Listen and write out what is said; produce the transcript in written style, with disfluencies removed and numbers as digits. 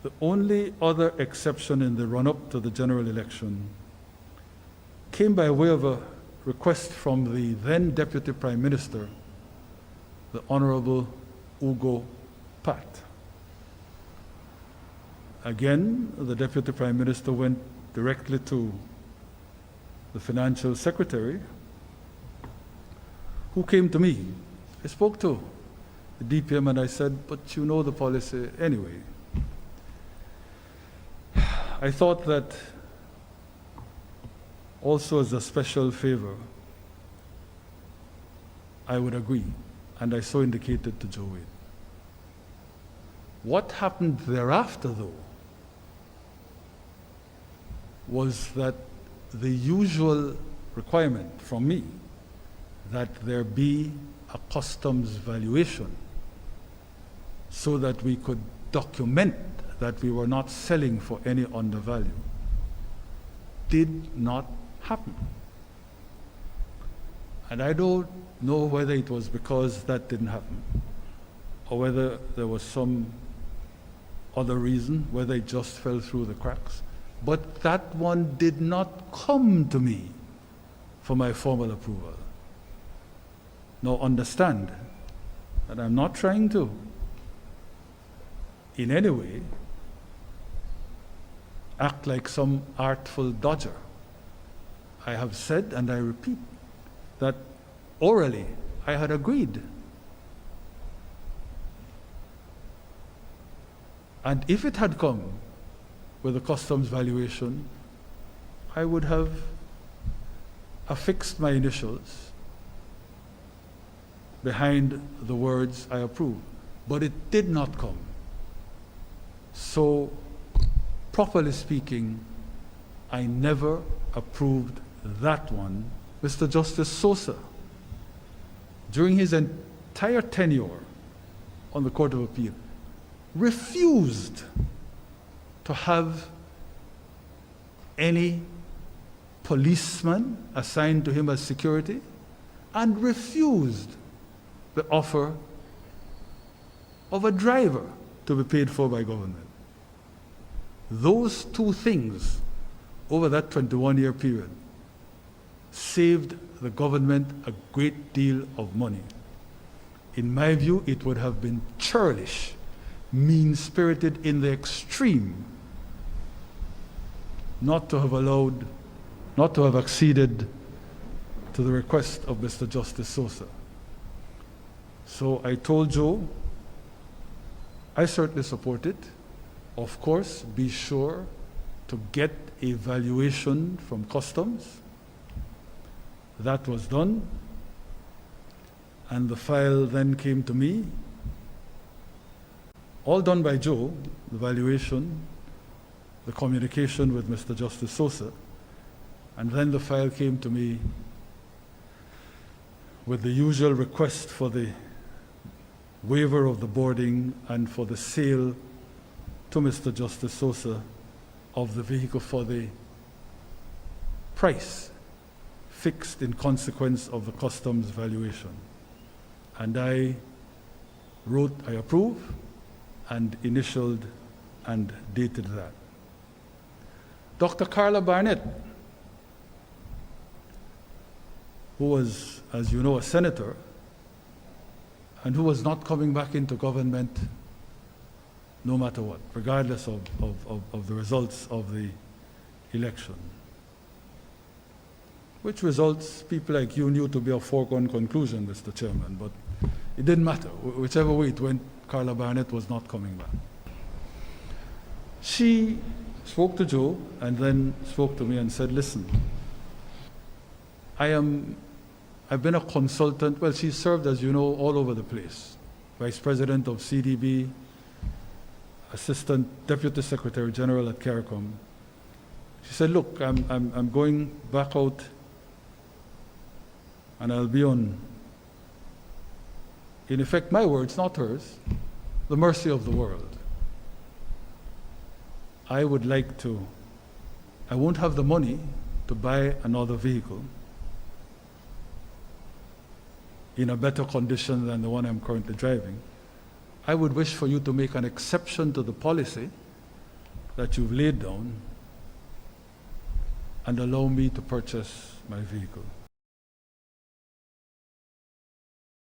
The only other exception in the run-up to the general election came by way of a request from the then Deputy Prime Minister, the Honorable Hugo Patt. Again, the Deputy Prime Minister went directly to the Financial Secretary, who came to me. I spoke to the DPM and I said, but you know the policy anyway. I thought that also as a special favor, I would agree, and I so indicated to Joe Wade. What happened thereafter, though, was that the usual requirement from me that there be a customs valuation so that we could document that we were not selling for any undervalue did not happen. And I don't know whether it was because that didn't happen or whether there was some other reason, whether it just fell through the cracks. But that one did not come to me for my formal approval. Now understand that I'm not trying to, in any way, act like some artful dodger. I have said, and I repeat, that orally I had agreed. And if it had come with a customs valuation, I would have affixed my initials behind the words I approve. But it did not come. So, properly speaking, I never approved that one. Mr. Justice Sosa, during his entire tenure on the Court of Appeal, refused to have any policeman assigned to him as security and refused the offer of a driver to be paid for by government. Those two things over that 21-year period saved the government a great deal of money. In my view, it would have been churlish, mean-spirited in the extreme, not to have acceded to the request of Mr. Justice Sosa. So I told Joe, I certainly support it. Of course, be sure to get a valuation from customs. That was done, and the file then came to me, all done by Joe, the valuation, the communication with Mr. Justice Sosa, and then the file came to me with the usual request for the waiver of the boarding and for the sale to Mr. Justice Sosa of the vehicle for the price fixed in consequence of the customs valuation. And I wrote, I approve, and initialed and dated that. Dr. Carla Barnett, who was, as you know, a senator, and who was not coming back into government no matter what, regardless of the results of the election. Which results people like you knew to be a foregone conclusion, Mr. Chairman, but it didn't matter. Whichever way it went, Carla Barnett was not coming back. She spoke to Joe and then spoke to me and said, listen, I've been a consultant. Well, she served, as you know, all over the place. Vice President of CDB, Assistant Deputy Secretary General at CARICOM. She said, look, I'm going back out and I'll be on, in effect, my words, not hers, the mercy of the world. I would like to, I won't have the money to buy another vehicle in a better condition than the one I'm currently driving. I would wish for you to make an exception to the policy that you've laid down and allow me to purchase my vehicle.